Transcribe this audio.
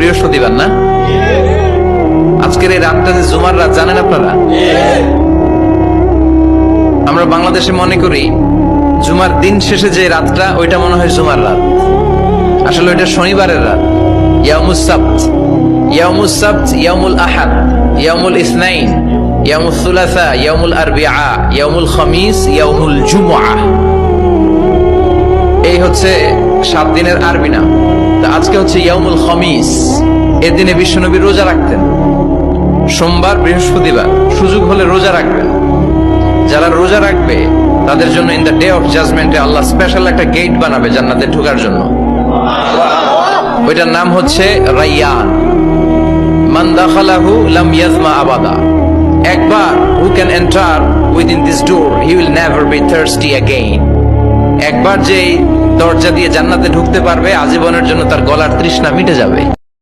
বৃহস্পতিবার না? আজকের এই রাতটা যে জুমার রাত, জানেন আপনারা? আমরা বাংলাদেশে মনে করি জুমার দিন শেষে যে রাতটা, ওইটা মনে হয় জুমার রাত। আসলে ওইটা শনিবারের রাত। ইয়াউমুস সাবত, ইয়াউমুস সাবত, ইয়াউমুল আহাদ, ইয়াউমুল ইসনাইন, ইয়াউমুল সুলাসা, ইয়াউমুল আরবিআ, ইয়াউমুল খামিস, ইয়াউমুল জুমআ। এই হচ্ছে 7 দিনের আরবি নাম। তা আজকে হচ্ছে ইয়াউমুল খামিস। এর দিনে বিশ্বনবী রোজা রাখতেন। সোমবার, বৃহস্পতিবার সুযোগ হলে রোজা রাখবেন। যারা রোজা রাখবে তাদের জন্য ইন দ্য ডে অফ জাজমেন্টে আল্লাহ স্পেশাল একটা গেট বানাবে জান্নাতে ঢোকার জন্য। ওইটার নাম হচ্ছে রাইয়ান। মান দাখালাহু লাম ইয়াজমা আবাদা। একবার who can enter within this door he will never be thirsty again. একবার যে দরজা দিয়ে জান্নাতে ঢুকতে পারবে আজীবনের জন্য তার গলার তৃষ্ণা মিটে যাবে।